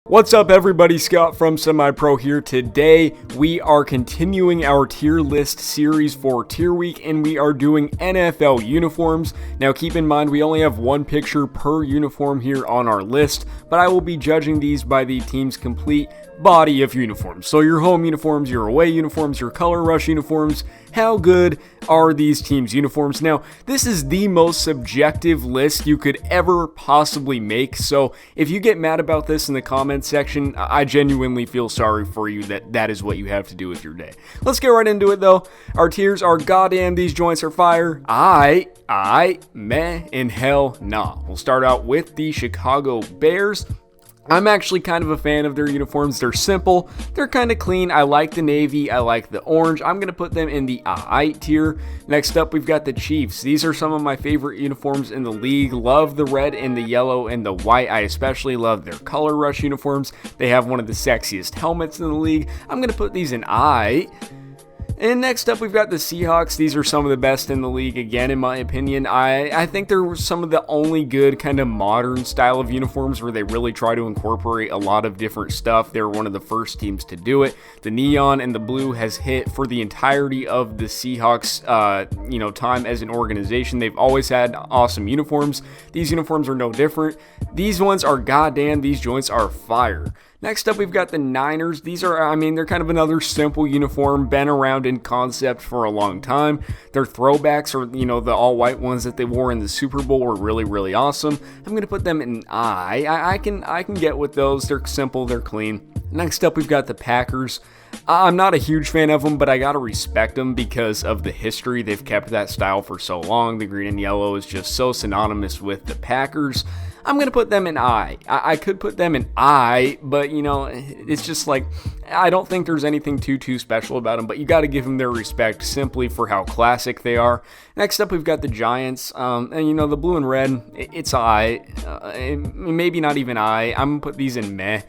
What's up everybody, Scott from SemiPro here. Today we are continuing our tier list series for tier week and we are doing NFL uniforms. Now keep in mind we only have one picture per uniform here on our list, but I will be judging these by the team's complete body of uniforms. So your home uniforms, your away uniforms, your color rush uniforms, how good are these teams' uniforms? Now, this is the most subjective list you could ever possibly make, so if you get mad about this in the comments section, I genuinely feel sorry for you that is what you have to do with your day. Let's get right into it though. Our tiers are goddamn, these joints are fire, meh, and hell nah. We'll start out with the Chicago Bears. I'm actually kind of a fan of their uniforms. They're simple, they're kind of clean. I like the navy, I like the orange. I'm going to put them in the aight tier. Next up, we've got the Chiefs. These are some of my favorite uniforms in the league. Love the red and the yellow and the white. I especially love their color rush uniforms. They have one of the sexiest helmets in the league. I'm going to put these in aight. And next up, we've got the Seahawks. These are some of the best in the league, again, in my opinion. I think they're some of the only good kind of modern style of uniforms where they really try to incorporate a lot of different stuff. They're one of the first teams to do it. The neon and the blue has hit for the entirety of the Seahawks, time as an organization. They've always had awesome uniforms. These uniforms are no different. These ones are goddamn, these joints are fire. Next up, we've got the Niners. These are, they're kind of another simple uniform, been around in concept for a long time. Their throwbacks, or, the all-white ones that they wore in the Super Bowl were really, really awesome. I'm going to put them in I can get with those. They're simple, they're clean. Next up, we've got the Packers. I'm not a huge fan of them, but I gotta respect them because of the history. They've kept that style for so long. The green and yellow is just so synonymous with the Packers. I'm going to put them in I could put them in but, it's just like, I don't think there's anything too special about them, but you got to give them their respect simply for how classic they are. Next up, we've got the Giants, and, the blue and red, it's maybe not even I'm going to put these in meh.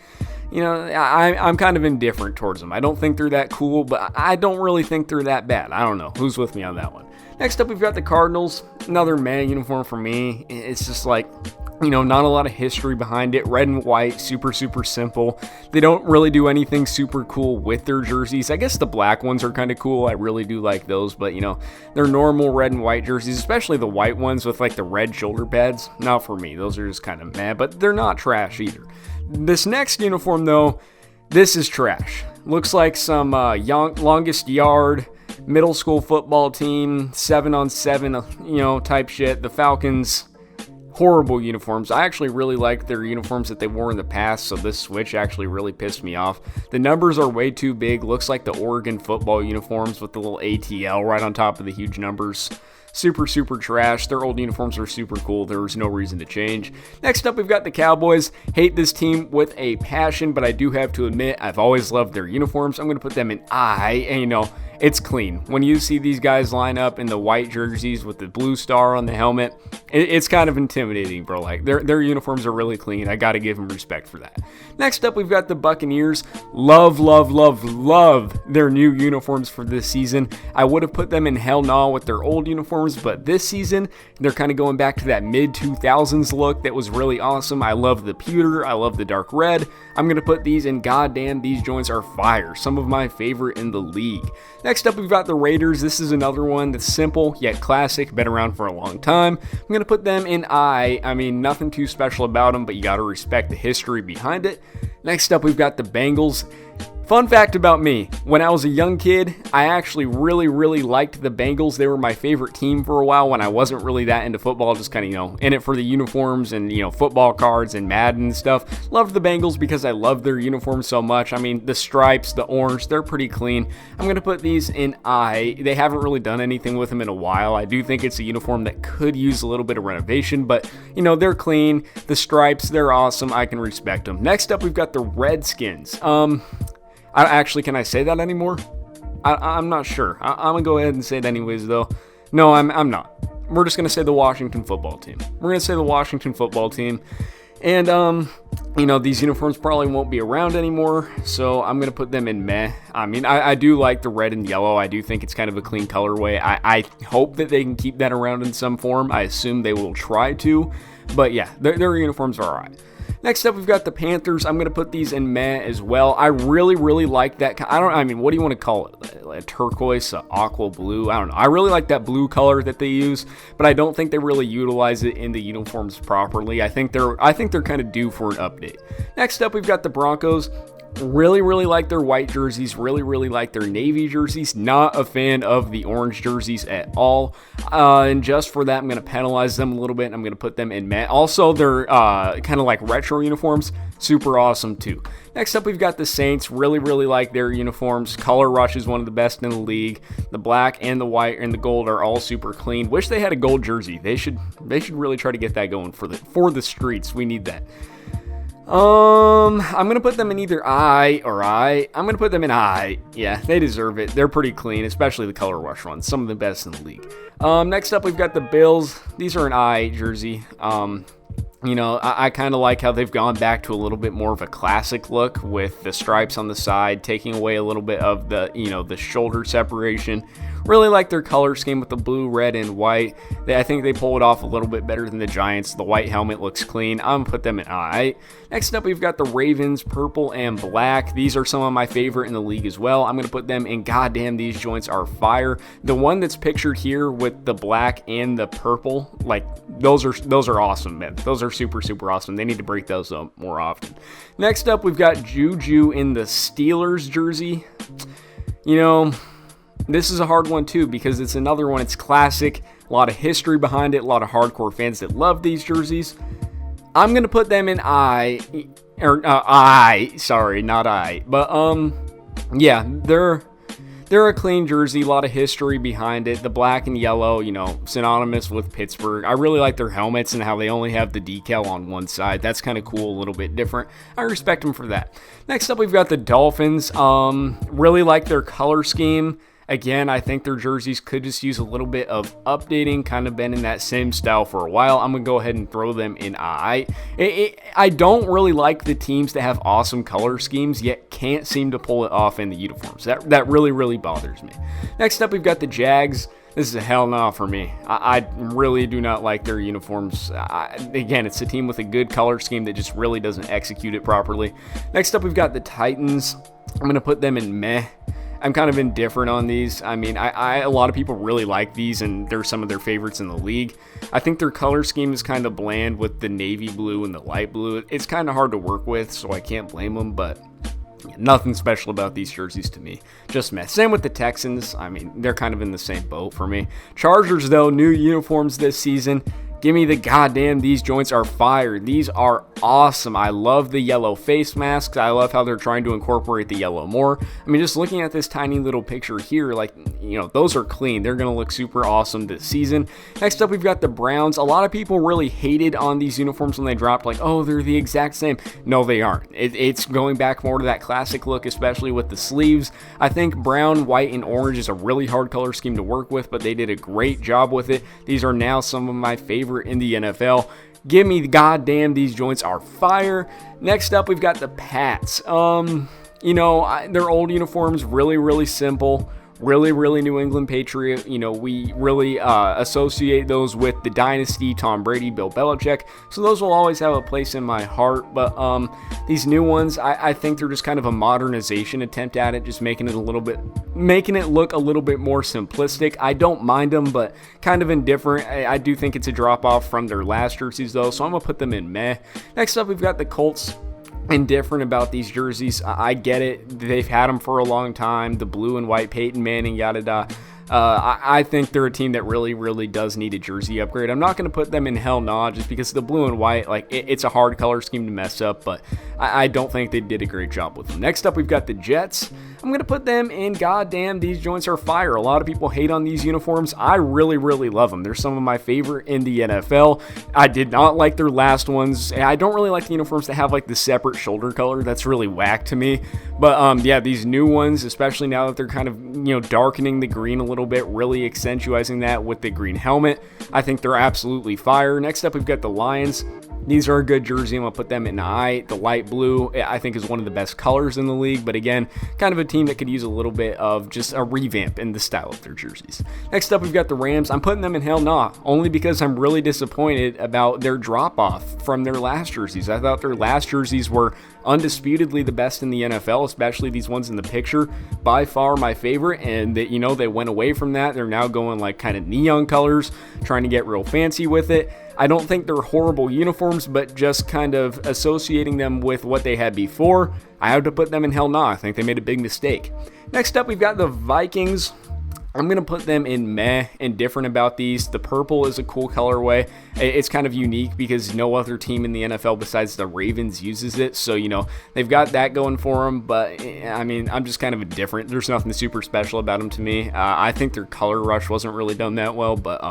I'm kind of indifferent towards them. I don't think they're that cool, but I don't really think they're that bad. I don't know. Who's with me on that one? Next up, we've got the Cardinals. Another meh uniform for me. It's just like, not a lot of history behind it. Red and white, super simple. They don't really do anything super cool with their jerseys. I guess the black ones are kind of cool. I really do like those, but they're normal red and white jerseys, especially the white ones with like the red shoulder pads. Not for me. Those are just kind of meh, but they're not trash either. This next uniform though, this is trash. Looks like some longest yard middle school football team, 7-on-7, type shit. The Falcons. Horrible uniforms. I actually really liked their uniforms that they wore in the past, so this switch actually really pissed me off. The numbers are way too big. Looks like the Oregon football uniforms with the little ATL right on top of the huge numbers. Super trash. Their old uniforms are super cool. There was no reason to change. Next up, we've got the Cowboys. Hate this team with a passion, but I do have to admit, I've always loved their uniforms. I'm going to put them in and it's clean. When you see these guys line up in the white jerseys with the blue star on the helmet, it's kind of intimidating, bro. Like, their uniforms are really clean. I got to give them respect for that. Next up, we've got the Buccaneers. Love their new uniforms for this season. I would have put them in hell nah with their old uniforms, but this season, they're kind of going back to that mid-2000s look that was really awesome. I love the pewter. I love the dark red. I'm going to put these in. Goddamn, these joints are fire. Some of my favorite in the league. Next up, we've got the Raiders. This is another one that's simple yet classic, been around for a long time. I'm going to put them in nothing too special about them, but you got to respect the history behind it. Next up, we've got the Bengals. Fun fact about me, when I was a young kid, I actually really liked the Bengals. They were my favorite team for a while when I wasn't really that into football, just kind of, in it for the uniforms and, football cards and Madden and stuff. Loved the Bengals because I love their uniforms so much. The stripes, the orange, they're pretty clean. I'm going to put these in They haven't really done anything with them in a while. I do think it's a uniform that could use a little bit of renovation, but, they're clean. The stripes, they're awesome. I can respect them. Next up, we've got the Redskins. Can I say that anymore? I'm not sure. I'm going to go ahead and say it anyways, though. No, I'm not. We're just going to say the Washington football team. We're going to say the Washington football team. And, these uniforms probably won't be around anymore, so I'm going to put them in meh. I do like the red and yellow. I do think it's kind of a clean colorway. I hope that they can keep that around in some form. I assume they will try to. But, yeah, their uniforms are all right. Next up, we've got the Panthers. I'm going to put these in meh as well. I really like that. What do you want to call it? A turquoise, a aqua blue? I don't know. I really like that blue color that they use, but I don't think they really utilize it in the uniforms properly. I think they're kind of due for an update. Next up, we've got the Broncos. Really like their white jerseys, really like their navy jerseys. Not a fan of the orange jerseys at all. And just for that, I'm going to penalize them a little bit. I'm going to put them in meh. Also, they're kind of like retro uniforms. Super awesome too. Next up, we've got the Saints. Really like their uniforms. Color rush is one of the best in the league. The black and the white and the gold are all super clean. Wish they had a gold jersey. They should really try to get that going for the streets. We need that. I'm going to put them in either I or I. I'm going to put them in I. Yeah, they deserve it. They're pretty clean, especially the color rush ones. Some of the best in the league. Next up, we've got the Bills. These are an I jersey. I kind of like how they've gone back to a little bit more of a classic look with the stripes on the side, taking away a little bit of the shoulder separation. Really like their color scheme with the blue, red, and white. I think they pull it off a little bit better than the Giants. The white helmet looks clean. I'm going to put them in I. Next up, we've got the Ravens, purple and black. These are some of my favorite in the league as well. I'm going to put them in goddamn, these joints are fire. The one that's pictured here with the black and the purple, like, those are awesome, man. Those are super awesome. They need to break those up more often. Next up, we've got Juju in the Steelers jersey. This is a hard one too because it's another one. It's classic, a lot of history behind it, a lot of hardcore fans that love these jerseys. I'm gonna put them in I, sorry, not I, but yeah, they're a clean jersey, a lot of history behind it. The black and yellow, synonymous with Pittsburgh. I really like their helmets and how they only have the decal on one side. That's kind of cool, a little bit different. I respect them for that. Next up, we've got the Dolphins. Really like their color scheme. Again, I think their jerseys could just use a little bit of updating, kind of been in that same style for a while. I'm going to go ahead and throw them in I. I don't really like the teams that have awesome color schemes, yet can't seem to pull it off in the uniforms. That really bothers me. Next up, we've got the Jags. This is a hell no for me. I really do not like their uniforms. Again, it's a team with a good color scheme that just really doesn't execute it properly. Next up, we've got the Titans. I'm going to put them in meh. I'm kind of indifferent on these. I mean, a lot of people really like these, and they're some of their favorites in the league. I think their color scheme is kind of bland with the navy blue and the light blue. It's kind of hard to work with, so I can't blame them, but nothing special about these jerseys to me. Just meh. Same with the Texans. I mean, they're kind of in the same boat for me. Chargers, though, new uniforms this season. Give me the goddamn, these joints are fire. These are awesome. I love the yellow face masks. I love how they're trying to incorporate the yellow more. I mean, just looking at this tiny little picture here, like, those are clean. They're going to look super awesome this season. Next up, we've got the Browns. A lot of people really hated on these uniforms when they dropped, like, oh, they're the exact same. No, they aren't. It's going back more to that classic look, especially with the sleeves. I think brown, white, and orange is a really hard color scheme to work with, but they did a great job with it. These are now some of my favorite in the NFL. Give me the goddamn, these joints are fire. Next up, we've got the Pats. Their old uniforms, really simple. Really New England Patriot. We really associate those with the dynasty, Tom Brady, Bill Belichick. So those will always have a place in my heart. But these new ones, I think they're just kind of a modernization attempt at it, just making it look a little bit more simplistic. I don't mind them, but kind of indifferent. I do think it's a drop off from their last jerseys though, so I'm gonna put them in meh. Next up, we've got the Colts. Indifferent about these jerseys. I get it. They've had them for a long time. The blue and white Peyton Manning, yada da. I think they're a team that really does need a jersey upgrade. I'm not going to put them in hell nah just because the blue and white, like, it's a hard color scheme to mess up, but I don't think they did a great job with them. Next up, we've got the Jets. I'm going to put them in goddamn, these joints are fire. A lot of people hate on these uniforms. I really love them. They're some of my favorite in the NFL. I did not like their last ones. I don't really like the uniforms that have like the separate shoulder color. That's really whack to me. But yeah, these new ones, especially now that they're kind of, darkening the green a little bit, really accentuating that with the green helmet. I think they're absolutely fire. Next up, we've got the Lions. These are a good jersey. I'm going to put them in I. The light blue, I think, is one of the best colors in the league. But again, kind of a team that could use a little bit of just a revamp in the style of their jerseys. Next up, we've got the Rams. I'm putting them in hell nah, only because I'm really disappointed about their drop-off from their last jerseys. I thought their last jerseys were undisputedly the best in the NFL, especially these ones in the picture. By far my favorite, and that, they went away from that. They're now going like kind of neon colors, trying to get real fancy with it. I don't think they're horrible uniforms, but just kind of associating them with what they had before, I have to put them in hell nah. I think they made a big mistake. Next up, we've got the Vikings. I'm going to put them in meh. Indifferent about these. The purple is a cool colorway. It's kind of unique because no other team in the NFL besides the Ravens uses it. So, they've got that going for them. But, I'm just kind of indifferent. There's nothing super special about them to me. I think their color rush wasn't really done that well. But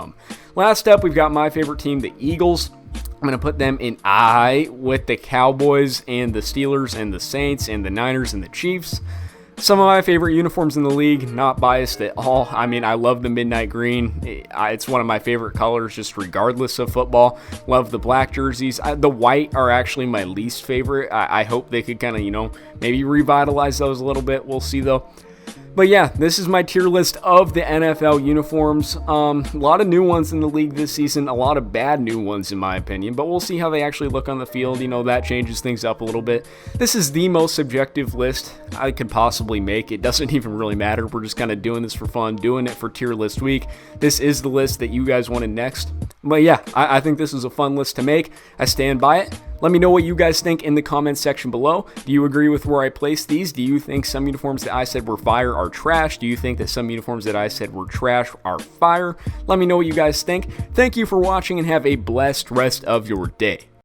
last up, we've got my favorite team, the Eagles. I'm going to put them in I with the Cowboys and the Steelers and the Saints and the Niners and the Chiefs. Some of my favorite uniforms in the league, not biased at all. I love the midnight green. It's one of my favorite colors, just regardless of football. Love the black jerseys. The white are actually my least favorite. I hope they could kind of, maybe revitalize those a little bit. We'll see, though. But yeah, this is my tier list of the NFL uniforms. A lot of new ones in the league this season, a lot of bad new ones in my opinion, but we'll see how they actually look on the field. That changes things up a little bit. This is the most subjective list I could possibly make. It doesn't even really matter. We're just kind of doing this for fun, doing it for tier list week. This is the list that you guys wanted next. But yeah, I think this is a fun list to make. I stand by it. Let me know what you guys think in the comments section below. Do you agree with where I placed these? Do you think some uniforms that I said were fire are trash? Do you think that some uniforms that I said were trash are fire? Let me know what you guys think. Thank you for watching and have a blessed rest of your day.